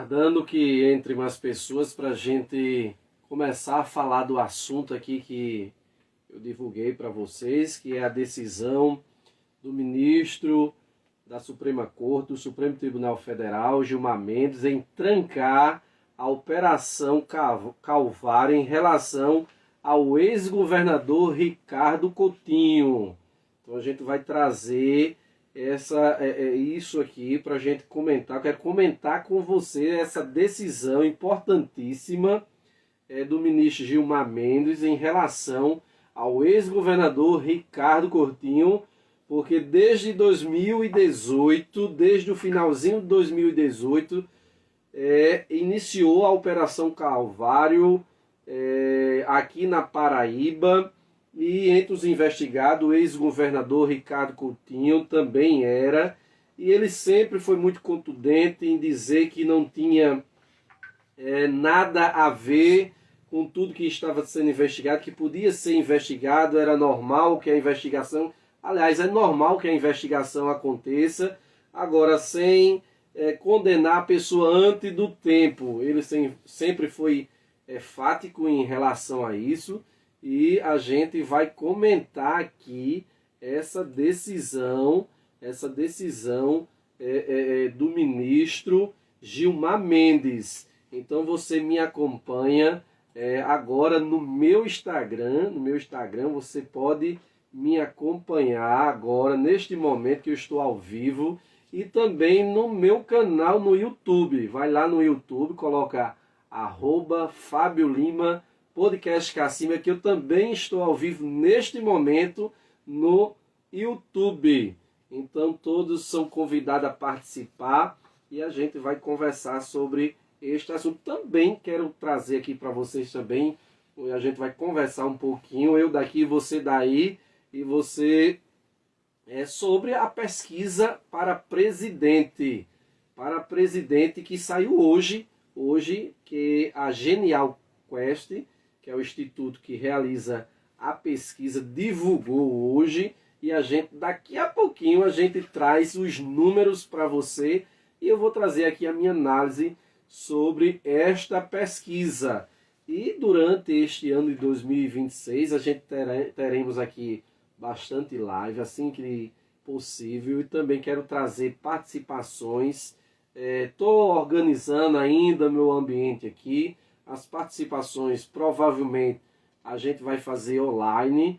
Aguardando que entre mais pessoas para a gente começar a falar do assunto aqui que eu divulguei para vocês, que é a decisão do ministro da Suprema Corte, do Supremo Tribunal Federal, Gilmar Mendes, em trancar a Operação Calvário em relação ao ex-governador Ricardo Coutinho. Então a gente vai trazer isso aqui para a gente comentar. Eu quero comentar com você essa decisão importantíssima do ministro Gilmar Mendes em relação ao ex-governador Ricardo Coutinho, porque desde 2018, desde o finalzinho de 2018, iniciou a Operação Calvário aqui na Paraíba. E entre os investigados, o ex-governador Ricardo Coutinho também era. E ele sempre foi muito contundente em dizer que não tinha nada a ver com tudo que estava sendo investigado, que podia ser investigado, era normal que a investigação... Aliás, é normal que a investigação aconteça, agora sem condenar a pessoa antes do tempo. Ele sempre foi enfático em relação a isso. E a gente vai comentar aqui essa decisão do ministro Gilmar Mendes. Então você me acompanha agora no meu Instagram. No meu Instagram você pode me acompanhar agora, neste momento que eu estou ao vivo. E também no meu canal no YouTube. Vai lá no YouTube, coloca @Fábio Lima Podcast Cacimba, que eu também estou ao vivo neste momento no YouTube. Então todos são convidados a participar e a gente vai conversar sobre este assunto. Também quero trazer aqui para vocês também, a gente vai conversar um pouquinho, eu daqui, você daí, e você sobre a pesquisa para presidente que saiu hoje, que a Genial Quest, que é o instituto que realiza a pesquisa, divulgou hoje, e daqui a pouquinho a gente traz os números para você, e eu vou trazer aqui a minha análise sobre esta pesquisa. E durante este ano de 2026 a gente teremos aqui bastante live, assim que possível, e também quero trazer participações. Estou organizando ainda meu ambiente aqui. As participações provavelmente a gente vai fazer online,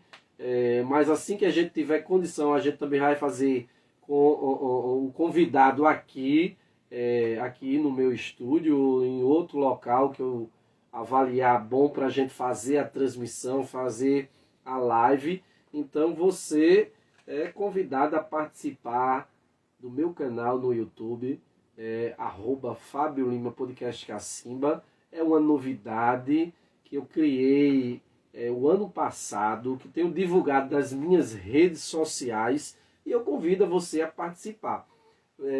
mas assim que a gente tiver condição, a gente também vai fazer com um convidado aqui no meu estúdio, em outro local que eu avaliar bom para a gente fazer a transmissão, fazer a live. Então você é convidado a participar do meu canal no YouTube, @Fábio Lima Podcast Cacimba. É uma novidade que eu criei o ano passado, que tenho divulgado nas minhas redes sociais, e eu convido você a participar.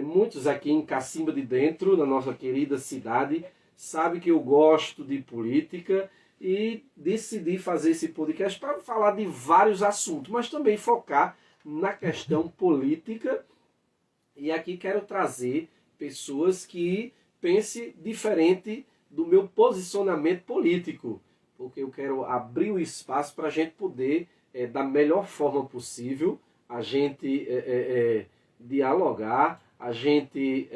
Muitos aqui em Cacimba de Dentro, na nossa querida cidade, sabem que eu gosto de política e decidi fazer esse podcast para falar de vários assuntos, mas também focar na questão política. E aqui quero trazer pessoas que pensem diferente do meu posicionamento político, porque eu quero abrir o espaço para a gente poder, da melhor forma possível, a gente dialogar, a gente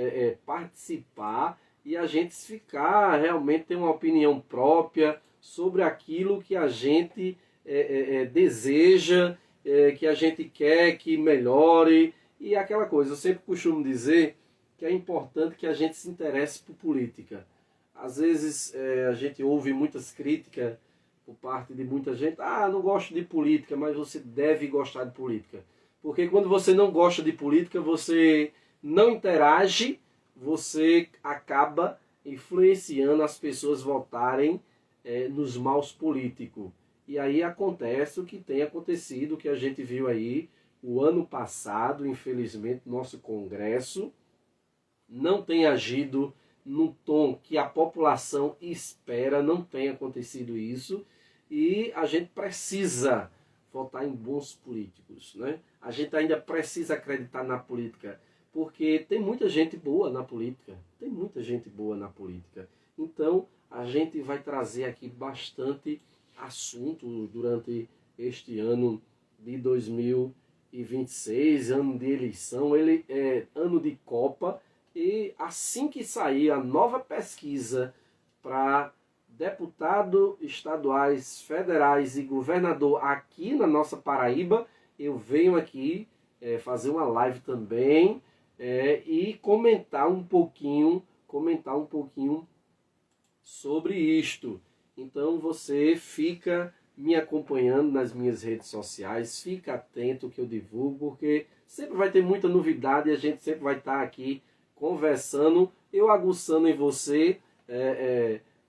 participar e a gente ficar, realmente ter uma opinião própria sobre aquilo que a gente deseja, que a gente quer que melhore. E aquela coisa, eu sempre costumo dizer que é importante que a gente se interesse por política. Às vezes a gente ouve muitas críticas por parte de muita gente. Não gosto de política, mas você deve gostar de política. Porque quando você não gosta de política, você não interage, você acaba influenciando as pessoas votarem nos maus políticos. E aí acontece o que tem acontecido, que a gente viu aí o ano passado, infelizmente, nosso Congresso não tem agido no tom que a população espera, não tem acontecido isso, e a gente precisa votar em bons políticos, né? A gente ainda precisa acreditar na política. porque tem muita gente boa na política. Tem muita gente boa na política. Então, a gente vai trazer aqui bastante assunto durante este ano de 2026, ano de eleição, ele é ano de Copa, e assim que sair a nova pesquisa para deputados estaduais, federais e governador aqui na nossa Paraíba, eu venho aqui fazer uma live também e comentar um pouquinho sobre isto. Então você fica me acompanhando nas minhas redes sociais, fica atento ao que eu divulgo, porque sempre vai ter muita novidade e a gente sempre vai estar aqui conversando, eu aguçando em você,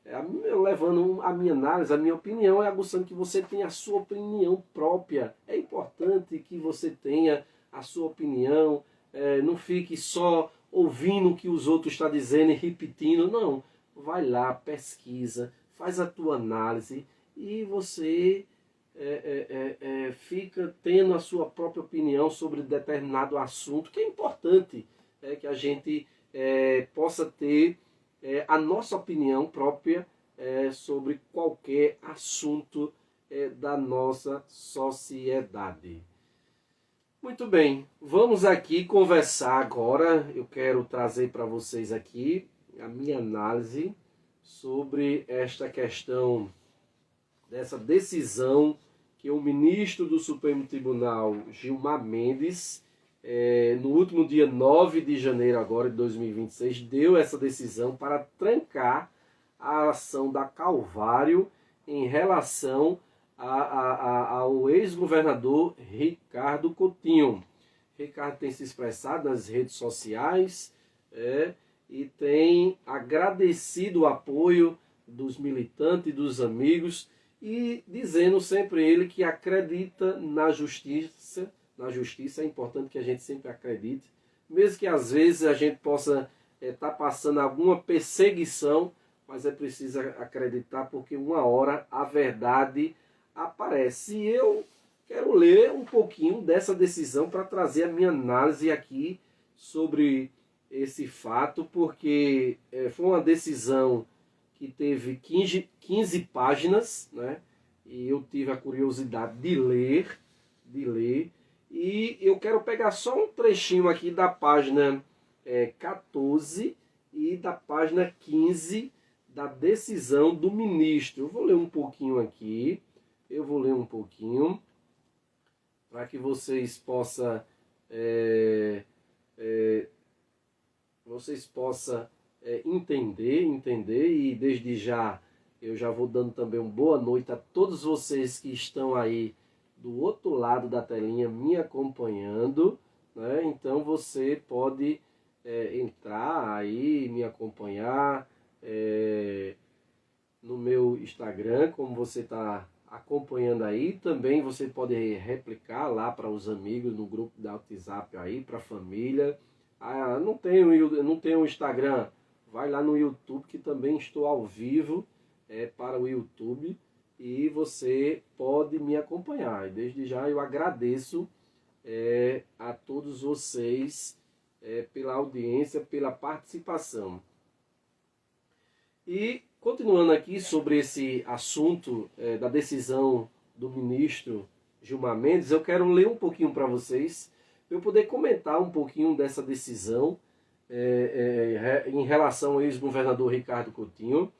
eu levando a minha análise, a minha opinião, e aguçando que você tenha a sua opinião própria. É importante que você tenha a sua opinião, não fique só ouvindo o que os outros estão dizendo e repetindo, não. Vai lá, pesquisa, faz a tua análise e você fica tendo a sua própria opinião sobre determinado assunto, que é importante que a gente possa ter a nossa opinião própria sobre qualquer assunto da nossa sociedade. Muito bem, vamos aqui conversar agora. Eu quero trazer para vocês aqui a minha análise sobre esta questão dessa decisão que o ministro do Supremo Tribunal, Gilmar Mendes, no último dia 9 de janeiro agora de 2026, deu essa decisão para trancar a ação da Calvário em relação ao ex-governador Ricardo Coutinho. Ricardo tem se expressado nas redes sociais e tem agradecido o apoio dos militantes e dos amigos e dizendo sempre ele que acredita na justiça. Na justiça é importante que a gente sempre acredite, mesmo que às vezes a gente possa estar passando alguma perseguição, mas é preciso acreditar porque uma hora a verdade aparece. E eu quero ler um pouquinho dessa decisão para trazer a minha análise aqui sobre esse fato, porque foi uma decisão que teve 15 páginas, né? E eu tive a curiosidade de ler, e eu quero pegar só um trechinho aqui da página 14 e da página 15 da decisão do ministro. Eu vou ler um pouquinho aqui, para que vocês possam entender, e desde já eu já vou dando também uma boa noite a todos vocês que estão aí do outro lado da telinha me acompanhando, né? Então você pode entrar aí, me acompanhar no meu Instagram, como você está acompanhando aí. Também você pode replicar lá para os amigos no grupo da WhatsApp aí, para a família. Não tenho Instagram, vai lá no YouTube, que também estou ao vivo para o YouTube, e você pode me acompanhar. E desde já eu agradeço a todos vocês pela audiência, pela participação. E continuando aqui sobre esse assunto da decisão do ministro Gilmar Mendes, eu quero ler um pouquinho para vocês, para eu poder comentar um pouquinho dessa decisão em relação ao ex-governador Ricardo Coutinho.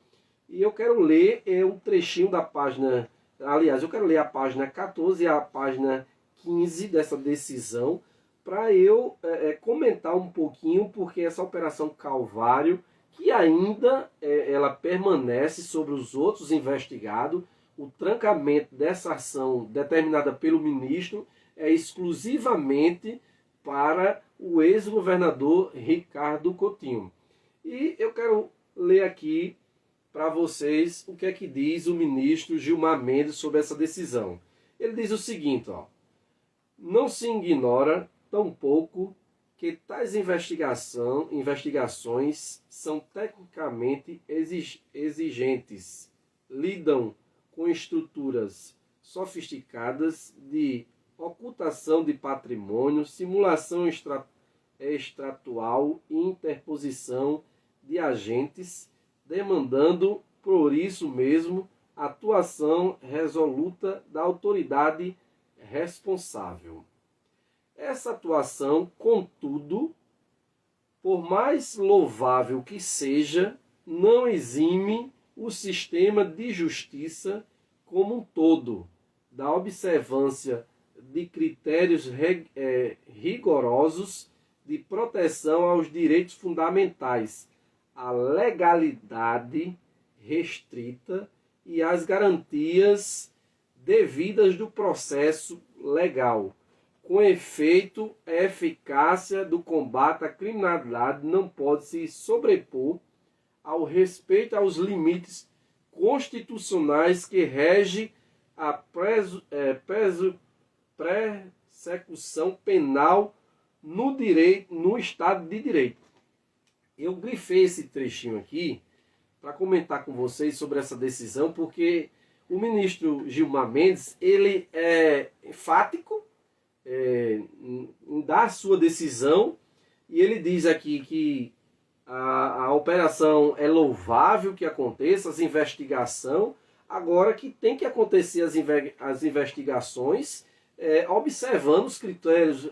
E eu quero ler um trechinho da página, aliás, eu quero ler a página 14 e a página 15 dessa decisão, para eu comentar um pouquinho, porque essa Operação Calvário, que ainda ela permanece sobre os outros investigados, o trancamento dessa ação determinada pelo ministro é exclusivamente para o ex-governador Ricardo Coutinho. E eu quero ler aqui para vocês o que é que diz o ministro Gilmar Mendes sobre essa decisão. Ele diz o seguinte, não se ignora tampouco que tais investigações são tecnicamente exigentes, lidam com estruturas sofisticadas de ocultação de patrimônio, simulação extratual e interposição de agentes, demandando, por isso mesmo, atuação resoluta da autoridade responsável. Essa atuação, contudo, por mais louvável que seja, não exime o sistema de justiça como um todo da observância de critérios rigorosos de proteção aos direitos fundamentais, à legalidade restrita e às garantias devidas do processo legal. Com efeito, a eficácia do combate à criminalidade não pode se sobrepor ao respeito aos limites constitucionais que regem a persecução penal no Estado de Direito. Eu grifei esse trechinho aqui para comentar com vocês sobre essa decisão, porque o ministro Gilmar Mendes, ele é enfático em dar a sua decisão, e ele diz aqui que a operação é louvável que aconteça, as investigações, agora que tem que acontecer as investigações observando os critérios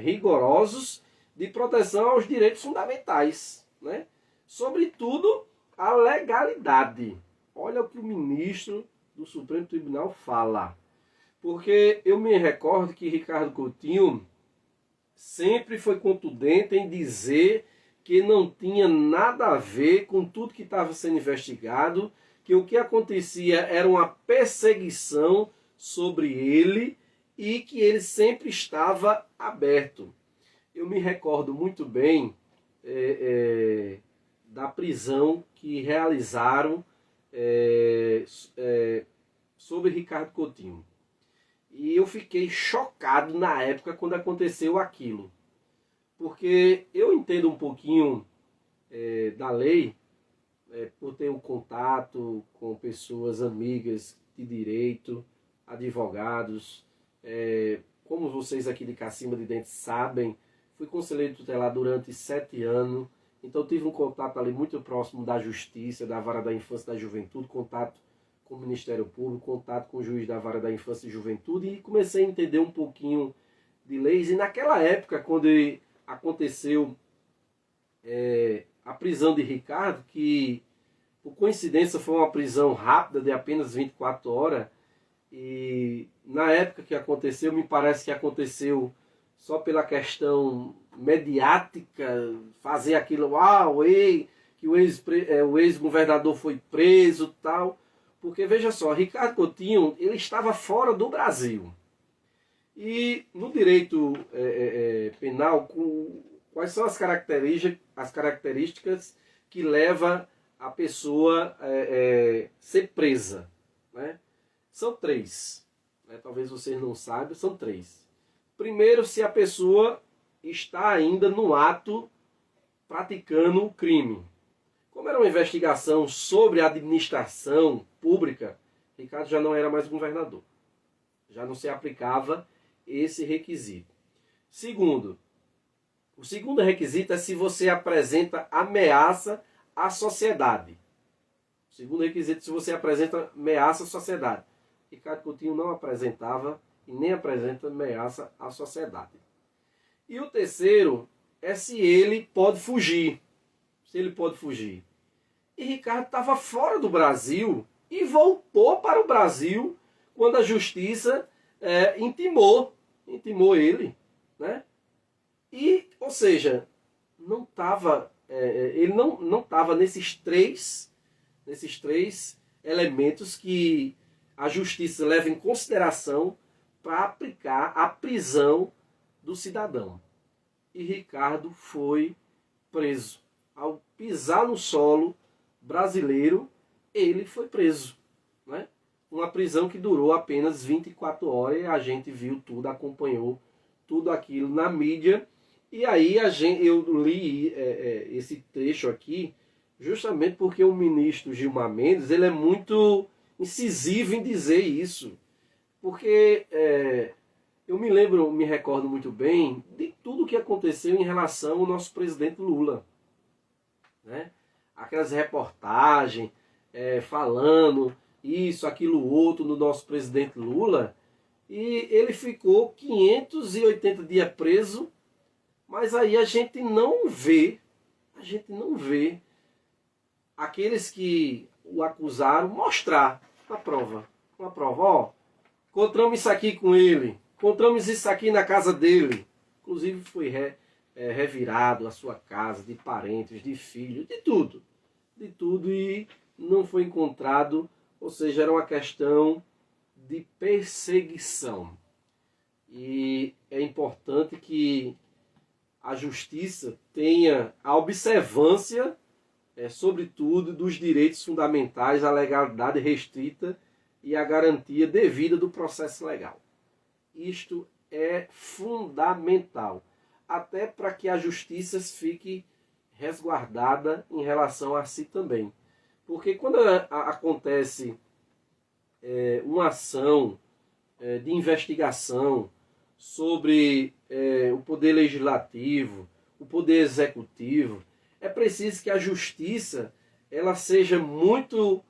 rigorosos de proteção aos direitos fundamentais, né? Sobretudo a legalidade. Olha o que o ministro do Supremo Tribunal fala. Porque eu me recordo que Ricardo Coutinho sempre foi contundente em dizer que não tinha nada a ver com tudo que estava sendo investigado, que o que acontecia era uma perseguição sobre ele e que ele sempre estava aberto. Eu me recordo muito bem da prisão que realizaram sobre Ricardo Coutinho. E eu fiquei chocado na época quando aconteceu aquilo. Porque eu entendo um pouquinho da lei, por ter um contato com pessoas amigas de direito, advogados. Como vocês aqui de Cacimba de Dentes sabem, fui conselheiro tutelar durante 7 anos. Então tive um contato ali muito próximo da Justiça, da Vara da Infância e da Juventude, contato com o Ministério Público, contato com o juiz da Vara da Infância e Juventude, e comecei a entender um pouquinho de leis. E naquela época, quando aconteceu a prisão de Ricardo, que por coincidência foi uma prisão rápida de apenas 24 horas, e na época que aconteceu, me parece que aconteceu só pela questão mediática, fazer aquilo, que o ex-governador foi preso e tal. Porque, veja só, Ricardo Coutinho, ele estava fora do Brasil. E no direito penal, quais são as características que levam a pessoa a ser presa? Né? São 3. Talvez vocês não saibam, são 3. Primeiro, se a pessoa está ainda no ato praticando o crime. Como era uma investigação sobre a administração pública, Ricardo já não era mais governador. Já não se aplicava esse requisito. Segundo, o segundo requisito é se você apresenta ameaça à sociedade. O segundo requisito é se você apresenta ameaça à sociedade. Ricardo Coutinho não apresentava e nem apresenta ameaça à sociedade. E o terceiro é se ele pode fugir. Se ele pode fugir. E Ricardo estava fora do Brasil e voltou para o Brasil quando a justiça intimou ele, né? E, ou seja, não tava, ele não estava nesses três elementos que a justiça leva em consideração para aplicar a prisão do cidadão. E Ricardo foi preso. Ao pisar no solo brasileiro, ele foi preso, né? Uma prisão que durou apenas 24 horas, e a gente viu tudo, acompanhou tudo aquilo na mídia. E aí eu li esse trecho aqui justamente porque o ministro Gilmar Mendes, ele é muito incisivo em dizer isso. Porque eu me recordo muito bem de tudo que aconteceu em relação ao nosso presidente Lula, né? Aquelas reportagens falando isso, aquilo, outro no nosso presidente Lula, e ele ficou 580 dias preso, mas aí a gente não vê aqueles que o acusaram mostrar uma prova, ó, encontramos isso aqui com ele, encontramos isso aqui na casa dele, inclusive foi revirado a sua casa, de parentes, de filhos, de tudo, e não foi encontrado, ou seja, era uma questão de perseguição. E é importante que a justiça tenha a observância, sobretudo, dos direitos fundamentais, a legalidade restrita e a garantia devida do processo legal. Isto é fundamental, até para que a justiça fique resguardada em relação a si também. Porque quando acontece uma ação de investigação sobre o poder legislativo, o poder executivo, é preciso que a justiça ela seja muito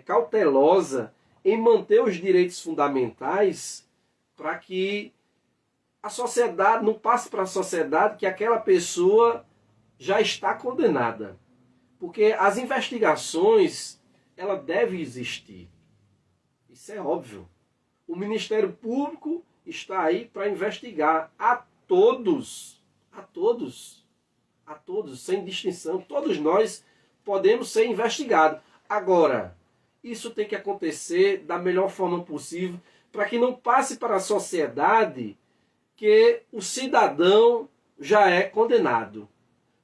cautelosa em manter os direitos fundamentais para que a sociedade não passe para a sociedade que aquela pessoa já está condenada. Porque as investigações, ela deve existir. Isso é óbvio. O Ministério Público está aí para investigar a todos, sem distinção. Todos nós podemos ser investigados. Agora, isso tem que acontecer da melhor forma possível para que não passe para a sociedade que o cidadão já é condenado.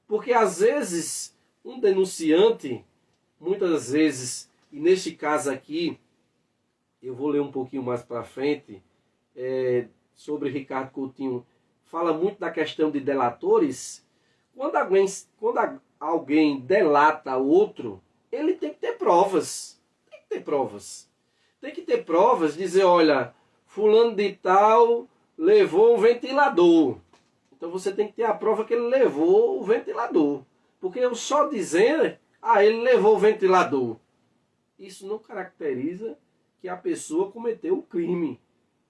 Porque às vezes um denunciante, muitas vezes, e neste caso aqui, eu vou ler um pouquinho mais para frente, sobre Ricardo Coutinho, fala muito da questão de delatores. Quando alguém delata outro, ele tem que ter provas. Tem que ter provas, dizer, olha, fulano de tal levou um ventilador. Então você tem que ter a prova que ele levou o ventilador. Porque eu só dizer, ele levou o ventilador, isso não caracteriza que a pessoa cometeu o crime.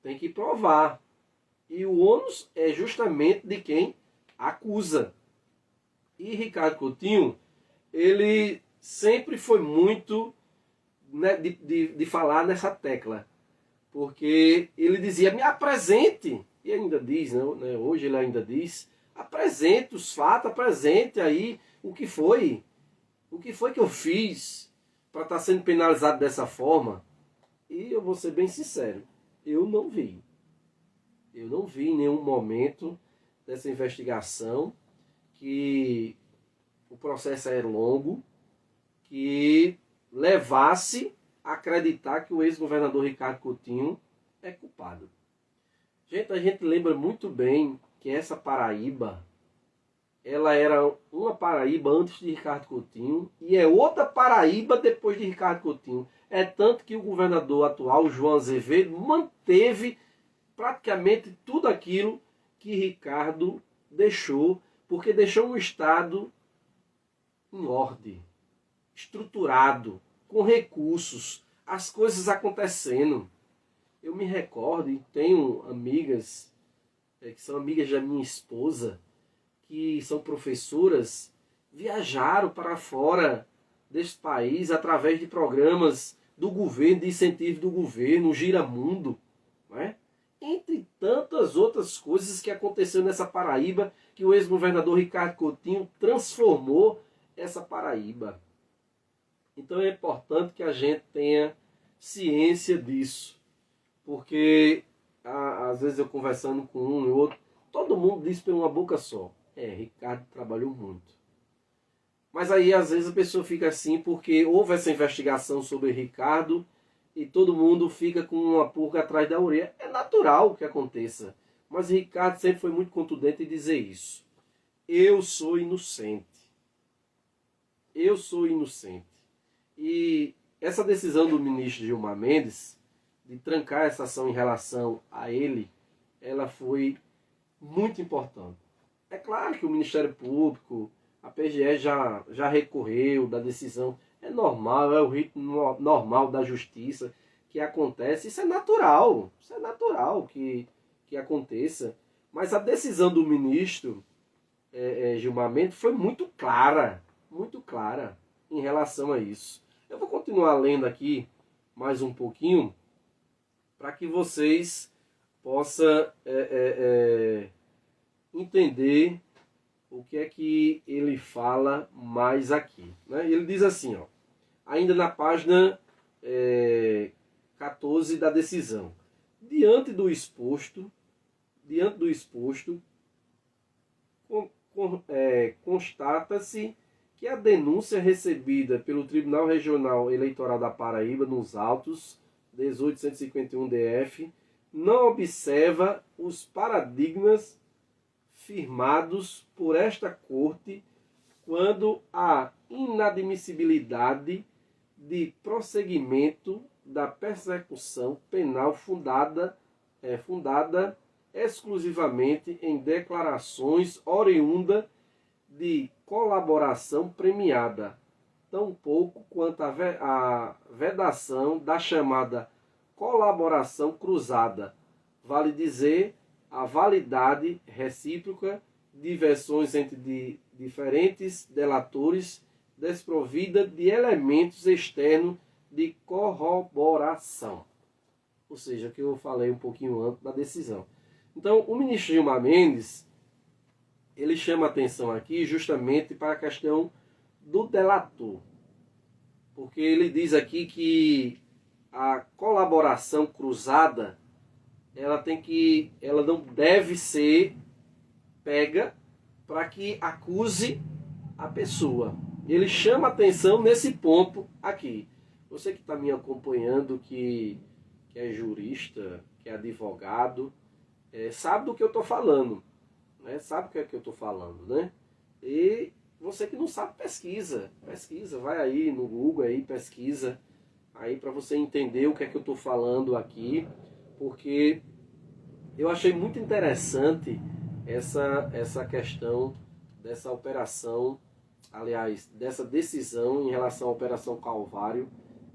Tem que provar. E o ônus é justamente de quem acusa. E Ricardo Coutinho, ele sempre foi muito, né, de falar nessa tecla. Porque ele dizia, me apresente. E ainda diz, né, hoje ele ainda diz, apresente os fatos, apresente aí o que foi que eu fiz para estar sendo penalizado dessa forma. E eu vou ser bem sincero, eu não vi em nenhum momento dessa investigação que o processo era longo, que levasse a acreditar que o ex-governador Ricardo Coutinho é culpado. A gente lembra muito bem que essa Paraíba, ela era uma Paraíba antes de Ricardo Coutinho e é outra Paraíba depois de Ricardo Coutinho. É tanto que o governador atual, João Azevedo, manteve praticamente tudo aquilo que Ricardo deixou, porque deixou um estado em ordem, estruturado, com recursos, as coisas acontecendo. Eu me recordo, e tenho amigas, que são amigas da minha esposa, que são professoras, viajaram para fora deste país através de programas do governo, de incentivo do governo, o Giramundo, não é? Entre tantas outras coisas que aconteceram nessa Paraíba, que o ex-governador Ricardo Coutinho transformou essa Paraíba. Então é importante que a gente tenha ciência disso, porque às vezes eu conversando com um e outro, todo mundo diz por uma boca só, Ricardo trabalhou muito. Mas aí às vezes a pessoa fica assim porque houve essa investigação sobre Ricardo e todo mundo fica com uma pulga atrás da orelha. É natural que aconteça. Mas Ricardo sempre foi muito contundente em dizer isso. Eu sou inocente. Eu sou inocente. E essa decisão do ministro Gilmar Mendes de trancar essa ação em relação a ele ela foi muito importante. É claro que o Ministério Público, a PGE já recorreu da decisão, é normal, é o ritmo normal da justiça que acontece, isso é natural que aconteça, mas a decisão do ministro Gilmar Mendes foi muito clara em relação a isso. Eu vou continuar lendo aqui mais um pouquinho para que vocês possam entender o que é que ele fala mais aqui. Né? Ele diz assim, ó, ainda na página 14 da decisão. Diante do exposto, constata-se que a denúncia recebida pelo Tribunal Regional Eleitoral da Paraíba, nos autos 1851-DF, não observa os paradigmas firmados por esta Corte quando a inadmissibilidade de prosseguimento da persecução penal fundada exclusivamente em declarações oriundas de colaboração premiada, tão pouco quanto a vedação da chamada colaboração cruzada, vale dizer, a validade recíproca de versões entre diferentes delatores desprovida de elementos externos de corroboração. Ou seja, que eu falei um pouquinho antes da decisão. Então, o ministro Gilmar Mendes, ele chama atenção aqui justamente para a questão do delator. Porque ele diz aqui que a colaboração cruzada, ela não deve ser pega para que acuse a pessoa. Ele chama atenção nesse ponto aqui. Você que está me acompanhando, que é jurista, que é advogado, sabe do que eu estou falando. Né? Sabe o que é que eu estou falando, né? E você que não sabe, pesquisa, vai aí no Google, aí, pesquisa, aí para você entender o que é que eu estou falando aqui, porque eu achei muito interessante essa questão dessa operação, aliás, dessa decisão em relação à Operação Calvário,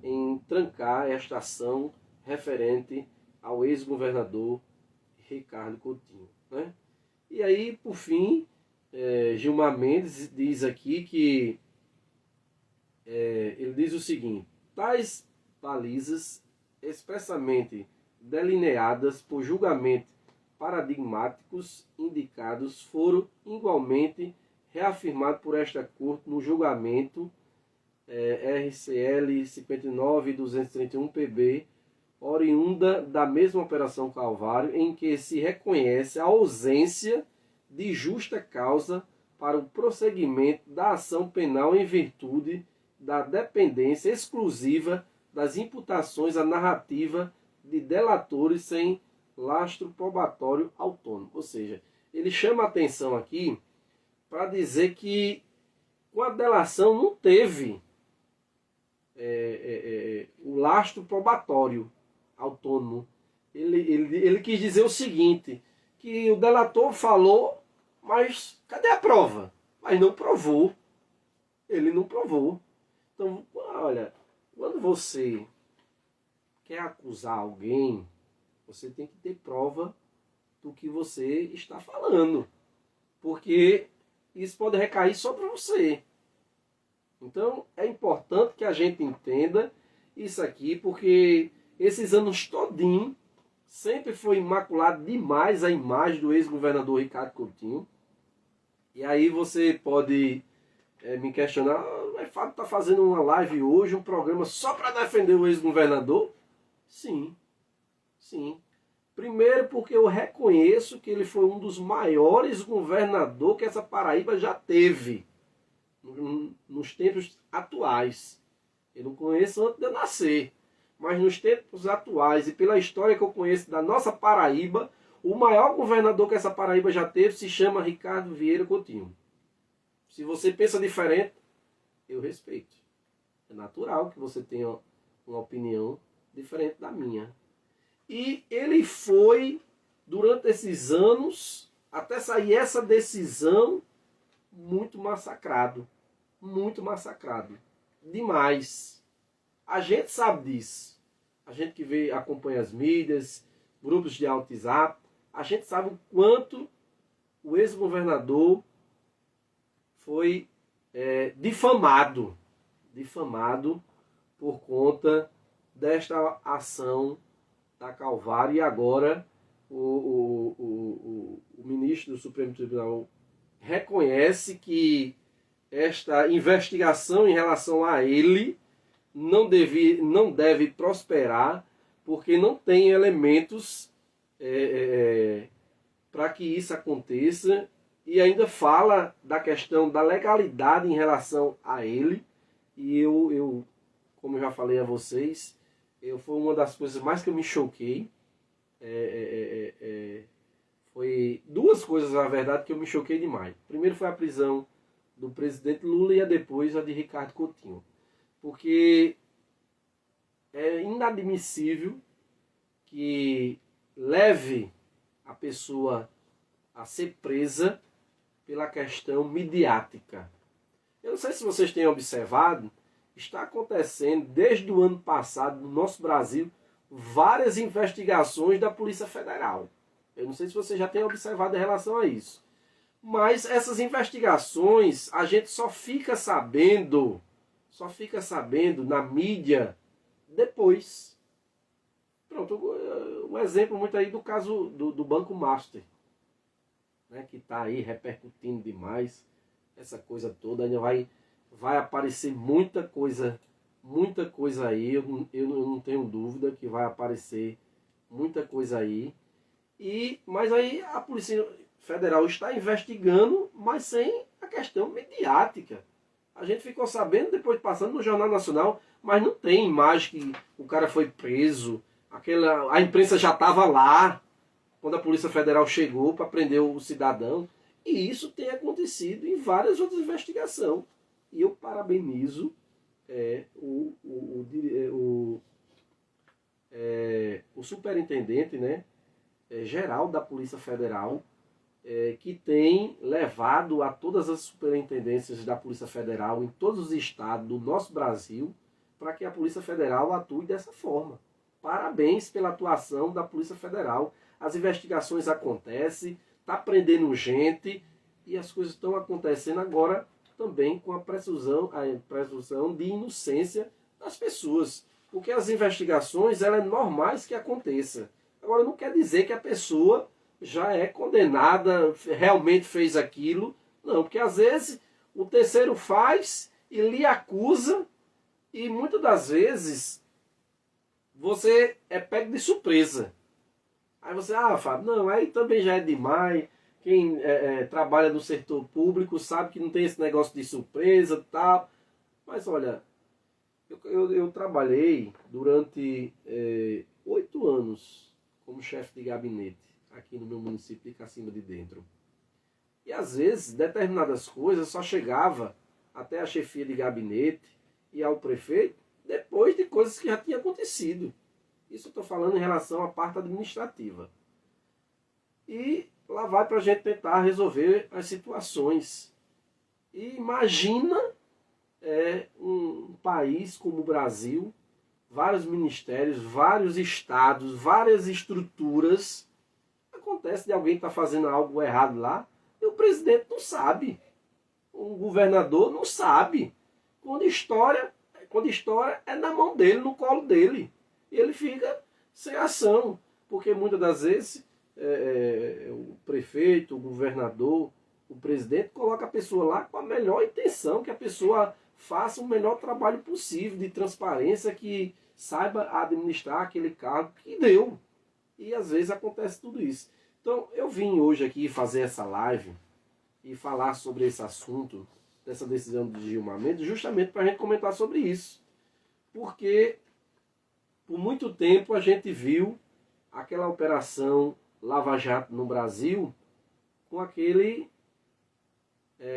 em trancar esta ação referente ao ex-governador Ricardo Coutinho. Né? E aí, por fim, Gilmar Mendes diz aqui que ele diz o seguinte: tais balizas expressamente delineadas por julgamentos paradigmáticos indicados foram igualmente reafirmados por esta Corte no julgamento RCL 59.231 PB, oriunda da mesma Operação Calvário, em que se reconhece a ausência de justa causa para o prosseguimento da ação penal em virtude da dependência exclusiva das imputações à narrativa de delatores sem lastro probatório autônomo. Ou seja, ele chama a atenção aqui para dizer que com a delação não teve o lastro probatório autônomo. Ele quis dizer o seguinte, que o delator falou, mas cadê a prova? Mas não provou. Ele não provou. Então, olha, quando você quer acusar alguém, você tem que ter prova do que você está falando. Porque isso pode recair sobre você. Então, é importante que a gente entenda isso aqui, porque esses anos todinho sempre foi imaculado demais a imagem do ex-governador Ricardo Coutinho. E aí você pode me questionar, mas Fábio está fazendo uma live hoje, um programa só para defender o ex-governador? Sim, sim. Primeiro porque eu reconheço que ele foi um dos maiores governadores que essa Paraíba já teve nos tempos atuais. Eu não conheço antes de eu nascer, mas nos tempos atuais e pela história que eu conheço da nossa Paraíba, o maior governador que essa Paraíba já teve se chama Ricardo Vieira Coutinho. Se você pensa diferente, eu respeito. É natural que você tenha uma opinião diferente da minha. E ele foi durante esses anos, até sair essa decisão, muito massacrado. Muito massacrado. Demais. A gente sabe disso. A gente que vê, acompanha as mídias, grupos de WhatsApp, a gente sabe o quanto o ex-governador foi difamado por conta desta ação da Calvário. E agora o ministro do Supremo Tribunal reconhece que esta investigação em relação a ele não deve prosperar, porque não tem elementos para que isso aconteça, e ainda fala da questão da legalidade em relação a ele. E eu como eu já falei a vocês, foi uma das coisas mais que eu me choquei. Foi duas coisas, na verdade, que eu me choquei demais. Primeiro foi a prisão do presidente Lula e depois a de Ricardo Coutinho. Porque é inadmissível que leve a pessoa a ser presa pela questão midiática. Eu não sei se vocês têm observado, está acontecendo desde o ano passado no nosso Brasil várias investigações da Polícia Federal. Eu não sei se você já tem observado em relação a isso. Mas essas investigações a gente só fica sabendo na mídia depois. Pronto, um exemplo muito aí do caso do Banco Master, né, que está aí repercutindo demais, essa coisa toda. Ainda vai aparecer muita coisa aí, eu não tenho dúvida que vai aparecer muita coisa aí. Mas aí a Polícia Federal está investigando, mas sem a questão midiática. A gente ficou sabendo, depois passando no Jornal Nacional, mas não tem imagem que o cara foi preso. A imprensa já estava lá quando a Polícia Federal chegou para prender o cidadão. E isso tem acontecido em várias outras investigações. E eu parabenizo o superintendente, né, geral da Polícia Federal, que tem levado a todas as superintendências da Polícia Federal em todos os estados do nosso Brasil para que a Polícia Federal atue dessa forma. Parabéns pela atuação da Polícia Federal. As investigações acontecem, está prendendo gente e as coisas estão acontecendo agora também com a presunção de inocência das pessoas. Porque as investigações, é normais que aconteça. Agora, não quer dizer que a pessoa já é condenada, realmente fez aquilo. Não, porque às vezes o terceiro faz e lhe acusa, e muitas das vezes você é pego de surpresa. Aí você, Fábio, não, aí também já é demais. Quem trabalha no setor público sabe que não tem esse negócio de surpresa e tal. Mas olha, eu trabalhei durante 8 anos como chefe de gabinete aqui no meu município de Cacimba de Dentro. E às vezes determinadas coisas só chegava até a chefia de gabinete e ao prefeito depois de coisas que já tinham acontecido. Isso eu estou falando em relação à parte administrativa. E lá vai para a gente tentar resolver as situações. E imagina um país como o Brasil, vários ministérios, vários estados, várias estruturas. Acontece de alguém estar fazendo algo errado lá e o presidente não sabe. O governador não sabe. Quando estoura é na mão dele, no colo dele. E ele fica sem ação. Porque muitas das vezes o prefeito, o governador, o presidente coloca a pessoa lá com a melhor intenção, que a pessoa faça o melhor trabalho possível de transparência, que saiba administrar aquele cargo que deu. E às vezes acontece tudo isso. Então eu vim hoje aqui fazer essa live e falar sobre esse assunto, dessa decisão de Gilmar Mendes, justamente para a gente comentar sobre isso. Porque por muito tempo a gente viu aquela operação Lava Jato no Brasil com aquele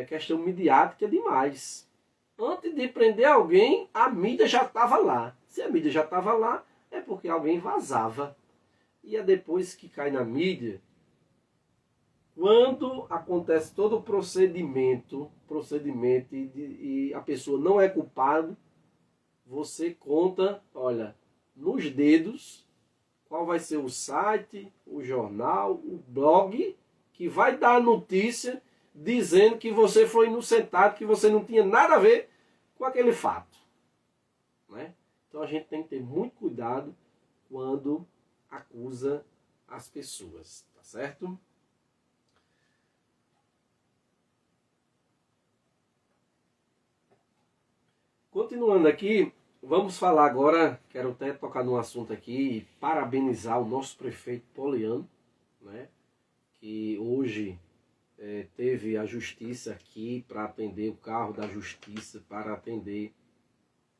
questão midiática demais. Antes de prender alguém, a mídia já estava lá. Se a mídia já estava lá, é porque alguém vazava. e é depois que cai na mídia, quando acontece todo o procedimento e a pessoa não é culpada, você conta, olha, nos dedos, qual vai ser o site, o jornal, o blog, que vai dar a notícia dizendo que você foi inocentado, que você não tinha nada a ver com aquele fato. Né? Então a gente tem que ter muito cuidado quando acusa as pessoas, tá certo? Continuando aqui, vamos falar agora, quero até tocar num assunto aqui e parabenizar o nosso prefeito Poliano, né, que hoje teve a justiça aqui para atender o carro da justiça, para atender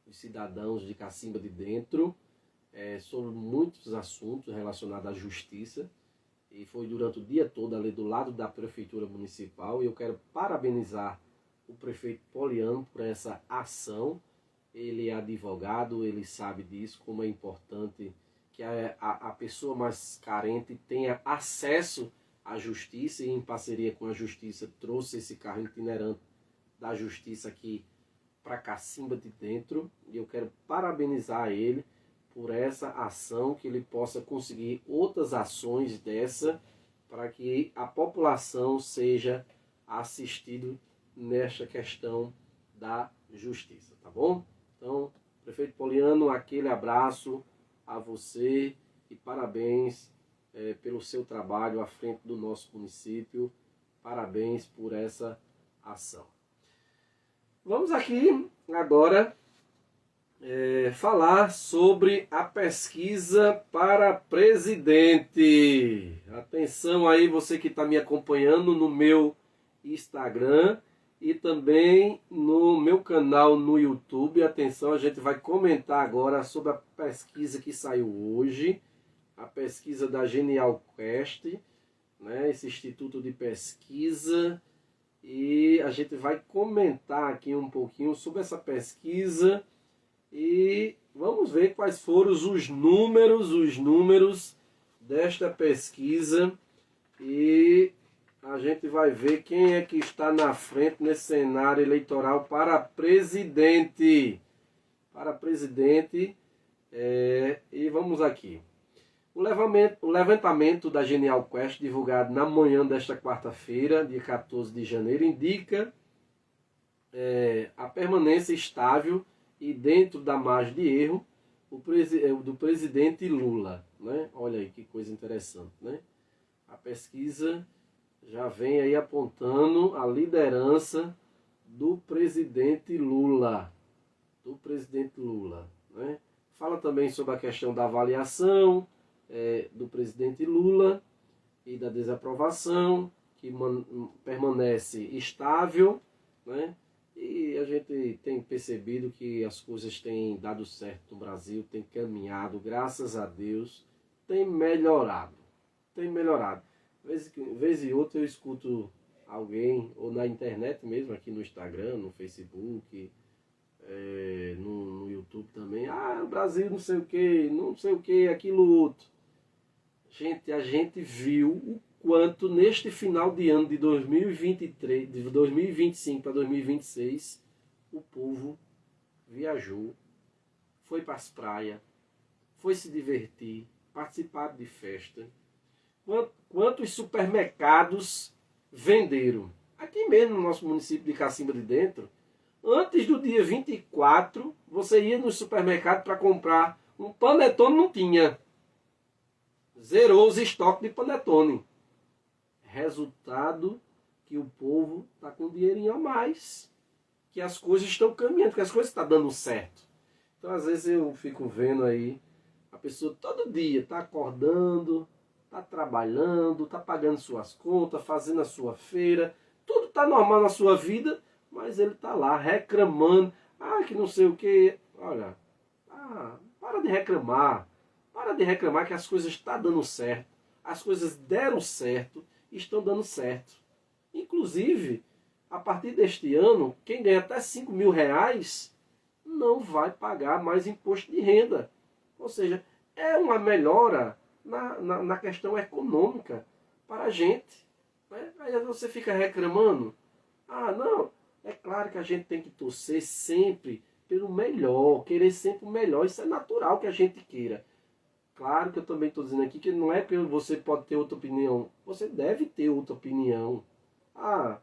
os cidadãos de Cacimba de Dentro, sobre muitos assuntos relacionados à justiça, e foi durante o dia todo ali do lado da prefeitura municipal, e eu quero parabenizar o prefeito Poliano por essa ação. Ele é advogado, ele sabe disso, como é importante que a pessoa mais carente tenha acesso à justiça, e em parceria com a justiça trouxe esse carro itinerante da justiça aqui para Cacimba de Dentro, e eu quero parabenizar ele por essa ação, que ele possa conseguir outras ações dessa, para que a população seja assistida nesta questão da justiça, tá bom? Então, prefeito Poliano, aquele abraço a você e parabéns pelo seu trabalho à frente do nosso município. Parabéns por essa ação. Vamos aqui agora falar sobre a pesquisa para presidente. Atenção aí, você que está me acompanhando no meu Instagram e também no meu canal no YouTube. Atenção, a gente vai comentar agora sobre a pesquisa que saiu hoje, a pesquisa da Genial Quest, né, esse instituto de pesquisa, e a gente vai comentar aqui um pouquinho sobre essa pesquisa e vamos ver quais foram os números desta pesquisa, e a gente vai ver quem é que está na frente nesse cenário eleitoral para presidente. E vamos aqui. O levantamento da Genial Quest, divulgado na manhã desta quarta-feira, dia 14 de janeiro, indica a permanência estável e dentro da margem de erro do presidente Lula. Né? Olha aí que coisa interessante. Né? A pesquisa já vem aí apontando a liderança do presidente Lula. Né? Fala também sobre a questão da avaliação do presidente Lula e da desaprovação, que permanece estável, né? E a gente tem percebido que as coisas têm dado certo no Brasil, tem caminhado, graças a Deus, tem melhorado. Vez e outra eu escuto alguém, ou na internet mesmo, aqui no Instagram, no Facebook, no YouTube também, o Brasil não sei o que, aquilo outro. Gente, a gente viu o quanto neste final de ano de 2023, de 2025 para 2026, o povo viajou, foi para as praias, foi se divertir, participar de festa. Quantos supermercados venderam? Aqui mesmo no nosso município de Cacimba de Dentro, antes do dia 24, você ia no supermercado para comprar um panetone, não tinha. Zerou os estoques de panetone. Resultado que o povo está com dinheirinho a mais, que as coisas estão caminhando, que as coisas estão dando certo. Então às vezes eu fico vendo aí, a pessoa todo dia está acordando, está trabalhando, está pagando suas contas, fazendo a sua feira, tudo está normal na sua vida, mas ele está lá reclamando, que não sei o que. Olha, para de reclamar que as coisas estão dando certo, as coisas deram certo, estão dando certo. Inclusive, a partir deste ano, quem ganha até 5 mil reais não vai pagar mais imposto de renda. Ou seja, é uma melhora na questão econômica para a gente. Né? Aí você fica reclamando. Ah, não, é claro que a gente tem que torcer sempre pelo melhor, querer sempre o melhor. Isso é natural que a gente queira. Claro que eu também estou dizendo aqui que não é que você pode ter outra opinião. Você deve ter outra opinião. Ah,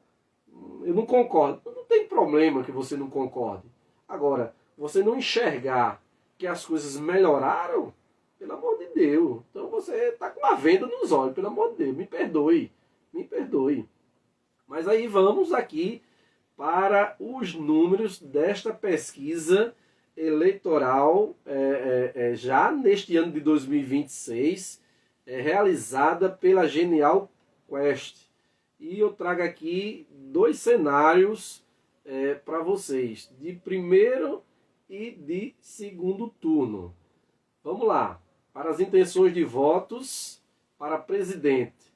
eu não concordo. Não tem problema que você não concorde. Agora, você não enxergar que as coisas melhoraram, pelo amor de Deus. Então você está com uma venda nos olhos, pelo amor de Deus. Me perdoe. Me perdoe. Mas aí vamos aqui para os números desta pesquisa eleitoral já neste ano de 2026, realizada pela Genial Quest. E eu trago aqui dois cenários para vocês, de primeiro e de segundo turno. Vamos lá, para as intenções de votos para presidente.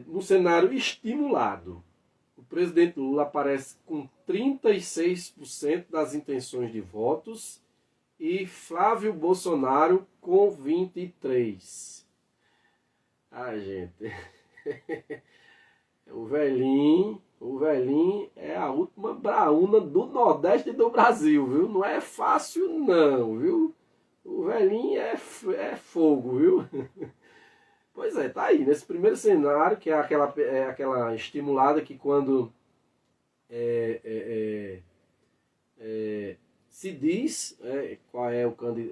No cenário estimulado, o presidente Lula aparece com 36% das intenções de votos e Flávio Bolsonaro com 23%. Ah, gente, o velhinho é a última braúna do Nordeste do Brasil, viu? Não é fácil não, viu? O velhinho é fogo, viu? Pois é, tá aí, nesse primeiro cenário, que é aquela estimulada que quando se diz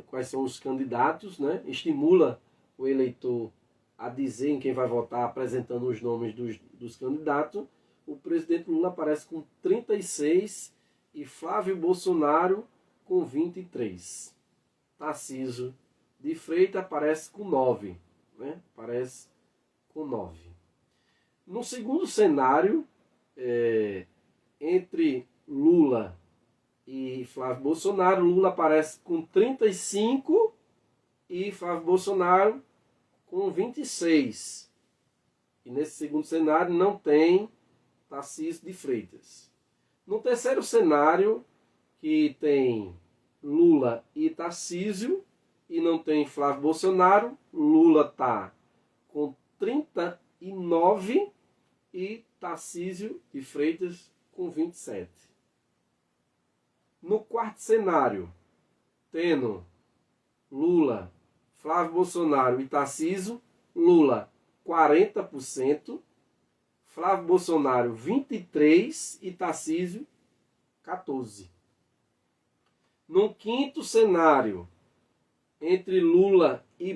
quais são os candidatos, né? Estimula o eleitor a dizer em quem vai votar, apresentando os nomes dos candidatos. O presidente Lula aparece com 36 e Flávio Bolsonaro com 23. Tarcísio de Freitas aparece com 9. Né? Aparece com 9. No segundo cenário, entre Lula e Flávio Bolsonaro, Lula aparece com 35 e Flávio Bolsonaro com 26. E nesse segundo cenário não tem Tarcísio de Freitas. No terceiro cenário, que tem Lula e Tarcísio, e não tem Flávio Bolsonaro, Lula está com 39 e Tarcísio de Freitas com 27. No quarto cenário, tendo Lula, Flávio Bolsonaro e Tarcísio, Lula 40%, Flávio Bolsonaro 23% e Tarcísio 14%. No quinto cenário, entre Lula e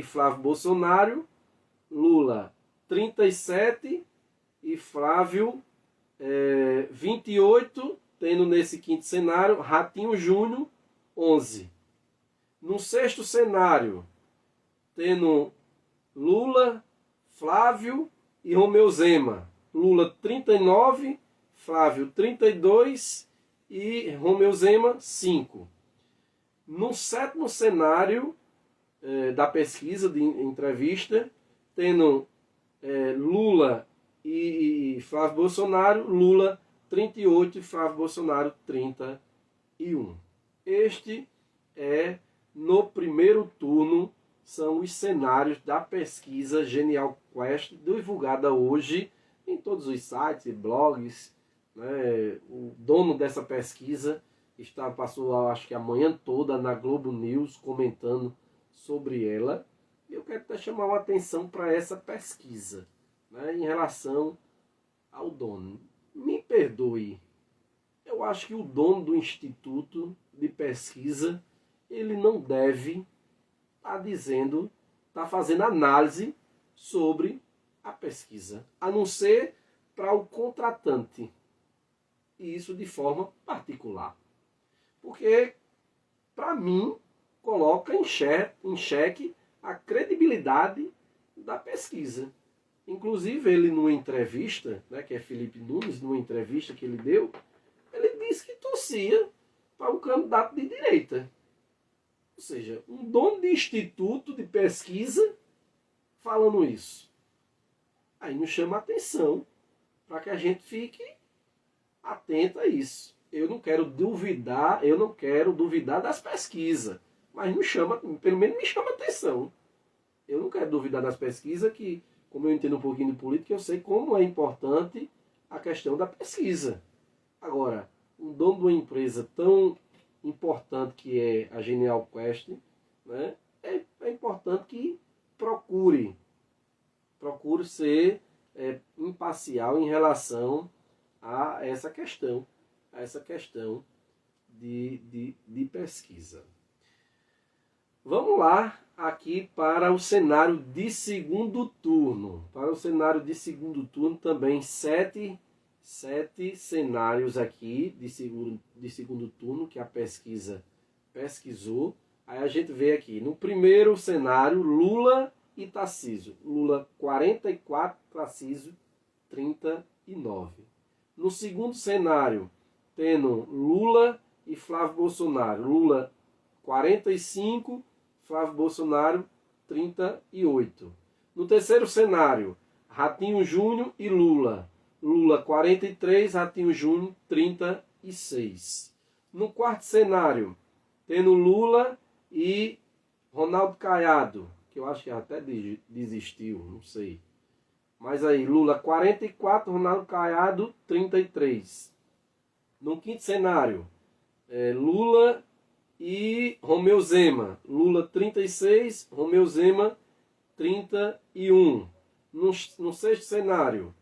Flávio Bolsonaro, Lula 37 e Flávio 28, tendo nesse quinto cenário Ratinho Júnior 11. No sexto cenário, tendo Lula, Flávio e Romeu Zema. Lula 39, Flávio 32 e Romeu Zema 5. No sétimo cenário da pesquisa de entrevista, tendo Lula e Flávio Bolsonaro, Lula 38 e Flávio Bolsonaro 31. Este no primeiro turno, são os cenários da pesquisa Genial Quest, divulgada hoje em todos os sites e blogs. Né? O dono dessa pesquisa passou, acho que a manhã toda, na Globo News, comentando sobre ela. E eu quero até chamar uma atenção para essa pesquisa, né, em relação ao dono. Me perdoe, eu acho que o dono do Instituto de Pesquisa, ele não deve estar fazendo análise sobre a pesquisa, a não ser para o contratante, e isso de forma particular. Porque, para mim, coloca em xeque a credibilidade da pesquisa. Inclusive, ele numa entrevista, né, que é Felipe Nunes, numa entrevista que ele deu, ele disse que torcia para um candidato de direita. Ou seja, um dono de instituto de pesquisa falando isso. Aí nos chama a atenção para que a gente fique atento a isso. Eu não quero duvidar das pesquisas. mas não chama, pelo menos me chama atenção. Eu não quero duvidar das pesquisas que, como eu entendo um pouquinho de política, eu sei como é importante a questão da pesquisa. Agora, um dono de uma empresa tão importante que é a Genial Quest, né, é importante que procure ser imparcial em relação a essa questão de pesquisa. Vamos lá aqui para o cenário de segundo turno. Para o cenário de segundo turno também sete cenários aqui de segundo turno que a pesquisa pesquisou. Aí a gente vê aqui, no primeiro cenário, Lula e Tarcísio. Lula 44, Tarcísio 39. No segundo cenário, tendo Lula e Flávio Bolsonaro. Lula 45, Flávio Bolsonaro 38. No terceiro cenário, Ratinho Júnior e Lula. Lula 43, Ratinho Júnior 36. No quarto cenário, tendo Lula e Ronaldo Caiado, que eu acho que até desistiu, não sei. Mas aí, Lula 44, Ronaldo Caiado 33. No quinto cenário, Lula e Romeu Zema. Lula 36, Romeu Zema 31. No sexto cenário,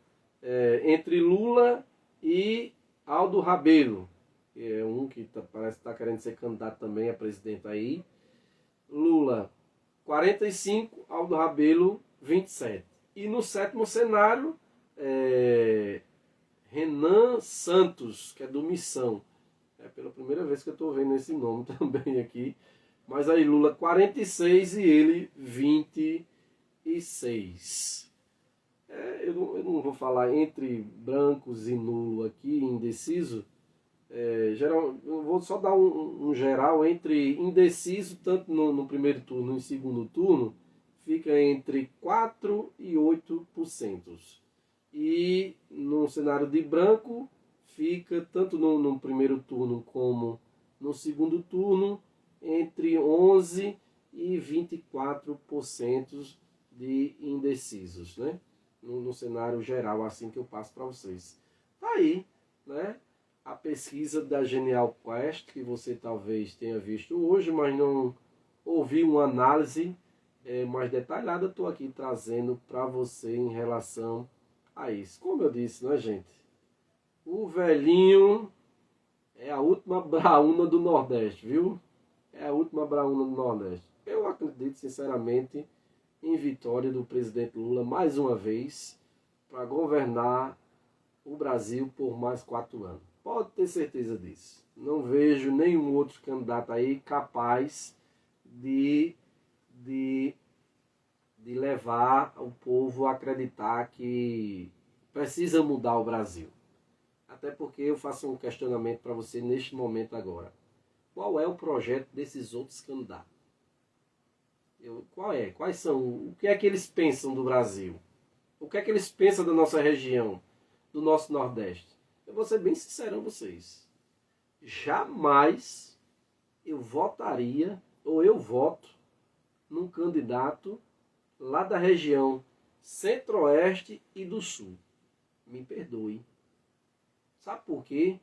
entre Lula e Aldo Rabelo, que é um que parece que está querendo ser candidato também a presidente aí. Lula 45, Aldo Rabelo 27. E no sétimo cenário, Renan Santos, que é do Missão. É pela primeira vez que eu estou vendo esse nome também aqui. Mas aí Lula 46 e ele 26. Eu não vou falar entre brancos e nulo aqui, indeciso. Eu vou só dar um geral entre indeciso, tanto no primeiro turno e no segundo turno, fica entre 4% e 8%. E no cenário de branco, fica tanto no primeiro turno como no segundo turno, entre 11% e 24% de indecisos, né? No cenário geral, assim que eu passo para vocês. Tá aí, né? A pesquisa da Genial Quest, que você talvez tenha visto hoje, mas não ouviu uma análise mais detalhada, estou aqui trazendo para você em relação a isso. Como eu disse, né, gente? O velhinho é a última braúna do Nordeste, viu? É a última braúna do Nordeste. Eu acredito, sinceramente, em vitória do presidente Lula, mais uma vez, para governar o Brasil por mais 4 anos. Pode ter certeza disso. Não vejo nenhum outro candidato aí capaz de levar o povo a acreditar que precisa mudar o Brasil. Até porque eu faço um questionamento para você neste momento agora. Qual é o projeto desses outros candidatos? Qual é? Quais são? O que é que eles pensam do Brasil? O que é que eles pensam da nossa região, do nosso Nordeste? Eu vou ser bem sincero a vocês. Jamais eu votaria, ou eu voto, num candidato lá da região Centro-Oeste e do Sul. Me perdoe. Sabe por quê?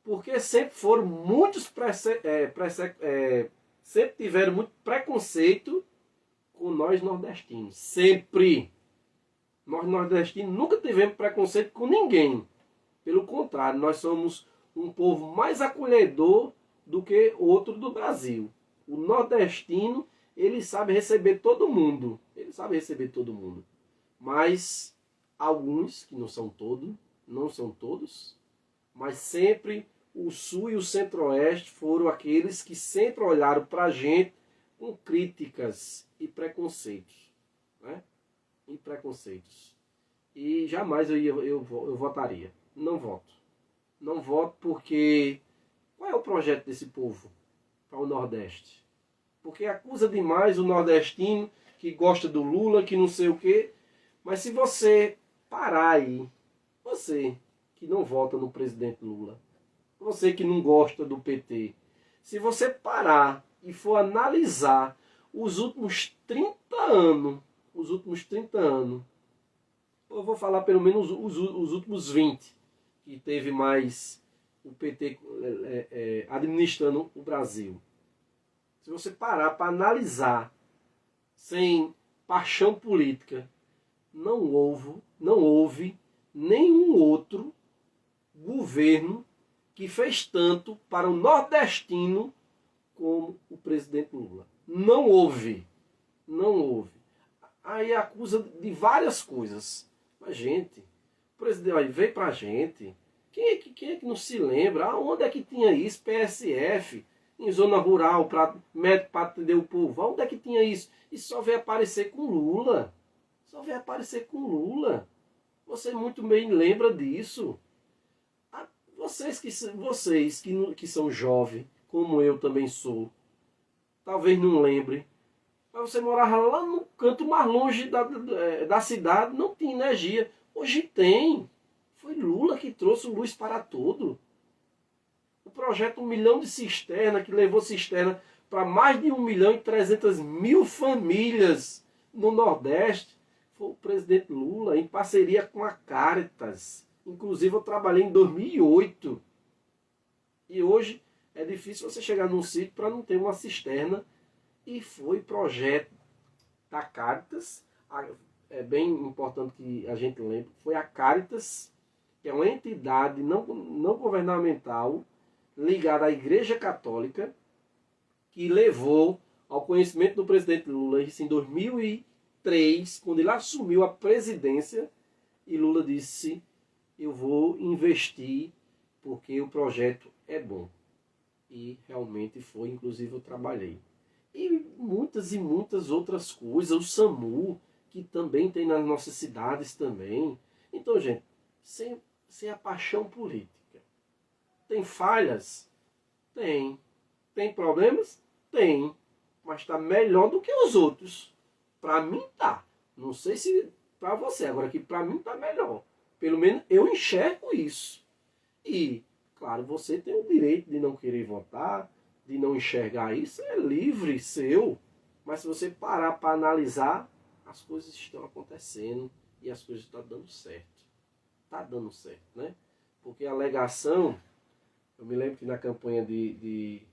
Porque sempre foram muitos sempre tiveram muito preconceito com nós nordestinos. Sempre. Nós nordestinos nunca tivemos preconceito com ninguém. Pelo contrário, nós somos um povo mais acolhedor do que outro do Brasil. O nordestino, ele sabe receber todo mundo. Ele sabe receber todo mundo. Mas alguns, que não são todos, mas sempre o Sul e o Centro-Oeste foram aqueles que sempre olharam para a gente com críticas e preconceitos. Né? E preconceitos. E jamais eu votaria. Não voto. Não voto porque... Qual é o projeto desse povo para o Nordeste? Porque acusa demais o nordestino que gosta do Lula, que não sei o quê. Mas se você parar aí, você que não vota no presidente Lula, você que não gosta do PT, se você parar e for analisar os últimos 30 anos, eu vou falar pelo menos os últimos 20, que teve mais o PT administrando o Brasil. Se você parar para analisar sem paixão política, não houve nenhum outro governo que fez tanto para o nordestino como o presidente Lula. Não houve. Aí acusa de várias coisas. Mas, gente, o presidente veio pra gente. Quem é que não se lembra? Onde é que tinha isso? PSF, em zona rural, médico para atender o povo. Onde é que tinha isso? Isso só veio aparecer com Lula. Você muito bem lembra disso. Vocês que são jovens, como eu também sou, talvez não lembre, mas você morava lá no canto mais longe da cidade, não tinha energia. Hoje tem. Foi Lula que trouxe luz para tudo. O projeto 1 milhão de cisterna, que levou cisterna para mais de 1.300.000 famílias no Nordeste, foi o presidente Lula, em parceria com a Caritas. Inclusive eu trabalhei em 2008. E hoje é difícil você chegar num sítio para não ter uma cisterna. E foi projeto da Caritas. É bem importante que a gente lembre. Foi a Caritas, que é uma entidade não governamental ligada à Igreja Católica, que levou ao conhecimento do presidente Lula, isso em 2003, quando ele assumiu a presidência, e Lula disse: eu vou investir porque o projeto é bom. E realmente foi, inclusive eu trabalhei. E muitas outras coisas, o SAMU, que também tem nas nossas cidades também. Então, gente, sem a paixão política. Tem falhas? Tem. Tem problemas? Tem. Mas está melhor do que os outros. Para mim tá. Não sei se para você, agora que para mim tá melhor. Pelo menos eu enxergo isso. E, claro, você tem o direito de não querer votar, de não enxergar isso, é livre, seu. Mas se você parar para analisar, as coisas estão acontecendo e as coisas estão dando certo. Está dando certo, né? Porque a alegação, eu me lembro que na campanha de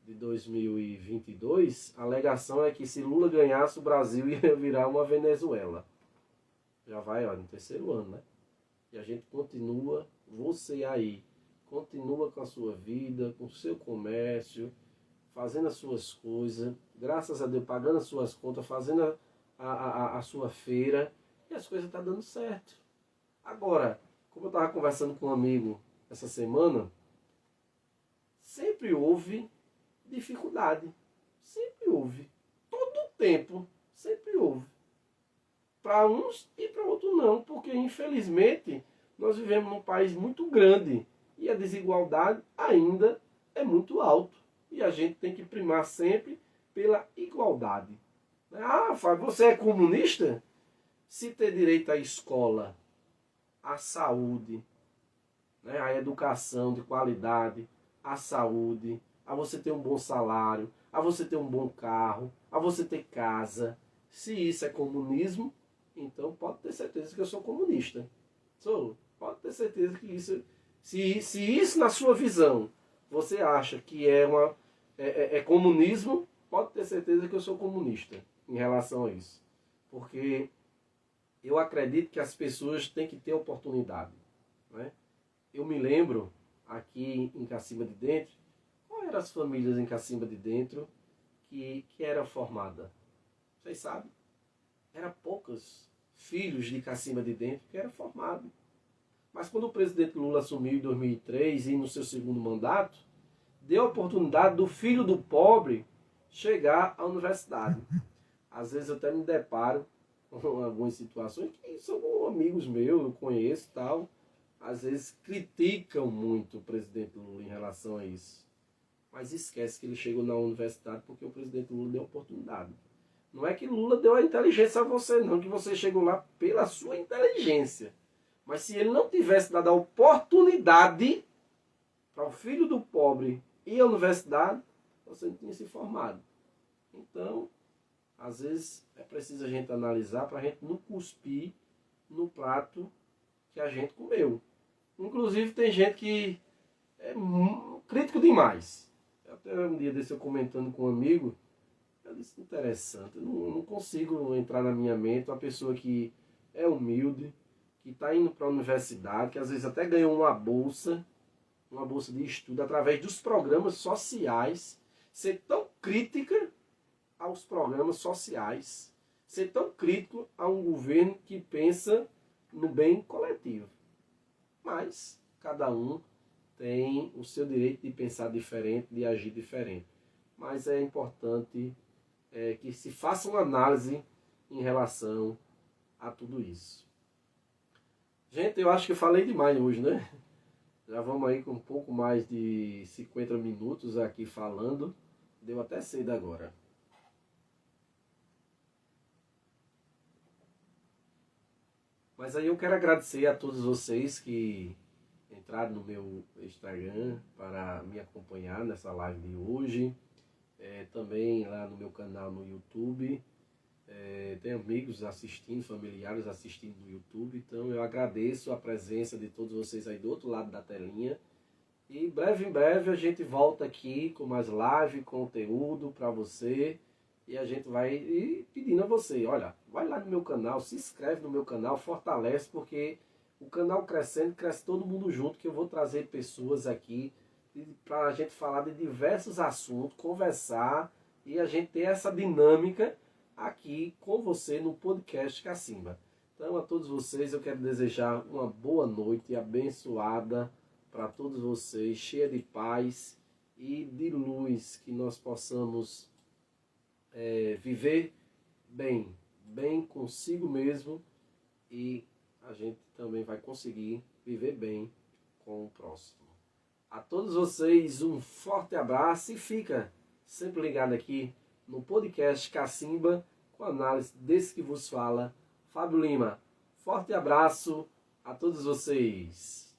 2022, a alegação é que se Lula ganhasse, o Brasil ia virar uma Venezuela. Já vai, no 3º ano, né? E a gente continua, você aí, continua com a sua vida, com o seu comércio, fazendo as suas coisas, graças a Deus, pagando as suas contas, fazendo a sua feira, e as coisas estão dando certo. Agora, como eu estava conversando com um amigo essa semana, sempre houve dificuldade. Sempre houve. Todo o tempo, sempre houve. Para uns e para outros não, porque infelizmente nós vivemos num país muito grande e a desigualdade ainda é muito alta. E a gente tem que primar sempre pela igualdade. Ah, Fábio, você é comunista? Se ter direito à escola, à saúde, né, à educação de qualidade, à saúde, a você ter um bom salário, a você ter um bom carro, a você ter casa. Se isso é comunismo, então pode ter certeza que eu sou comunista. Pode ter certeza que isso... Se isso na sua visão você acha que é comunismo, pode ter certeza que eu sou comunista em relação a isso. Porque eu acredito que as pessoas têm que ter oportunidade. Né? Eu me lembro, aqui em Cacimba de Dentro, qual eram as famílias em Cacimba de Dentro que eram formadas? Vocês sabem? Eram poucos filhos de Cacimba de Dentro que eram formados. Mas quando o presidente Lula assumiu em 2003 e no seu 2º mandato, deu a oportunidade do filho do pobre chegar à universidade. Às vezes eu até me deparo com algumas situações que são amigos meus, eu conheço e tal. Às vezes criticam muito o presidente Lula em relação a isso. Mas esquece que ele chegou na universidade porque o presidente Lula deu oportunidade. Não é que Lula deu a inteligência a você, não, que você chegou lá pela sua inteligência. Mas se ele não tivesse dado a oportunidade para o filho do pobre ir à universidade, você não tinha se formado. Então, às vezes é preciso a gente analisar para a gente não cuspir no prato que a gente comeu. Inclusive tem gente que é crítico demais. Até um dia desse eu comentando com um amigo, eu disse, interessante, eu não consigo entrar na minha mente uma pessoa que é humilde, que está indo para a universidade, que às vezes até ganhou uma bolsa de estudo através dos programas sociais, ser tão crítica aos programas sociais, ser tão crítico a um governo que pensa no bem coletivo. Mas cada um tem o seu direito de pensar diferente, de agir diferente. Mas é importante que se faça uma análise em relação a tudo isso. Gente, eu acho que eu falei demais hoje, né? Já vamos aí com um pouco mais de 50 minutos aqui falando. Deu até sede agora. Mas aí eu quero agradecer a todos vocês que entraram no meu Instagram para me acompanhar nessa live de hoje. Também lá no meu canal no YouTube. Tem amigos assistindo, familiares assistindo no YouTube. Então eu agradeço a presença de todos vocês aí do outro lado da telinha. E em breve a gente volta aqui com mais live, conteúdo para você. E a gente vai pedindo a você, olha, vai lá no meu canal, se inscreve no meu canal, fortalece, porque o canal crescendo, cresce todo mundo junto, que eu vou trazer pessoas aqui para a gente falar de diversos assuntos, conversar e a gente ter essa dinâmica aqui com você no podcast Cacimba. Então a todos vocês eu quero desejar uma boa noite abençoada para todos vocês, cheia de paz e de luz, que nós possamos viver bem consigo mesmo, e a gente também vai conseguir viver bem com o próximo. A todos vocês um forte abraço e fica sempre ligado aqui no podcast Cacimba, com análise desse que vos fala, Fábio Lima. Forte abraço a todos vocês.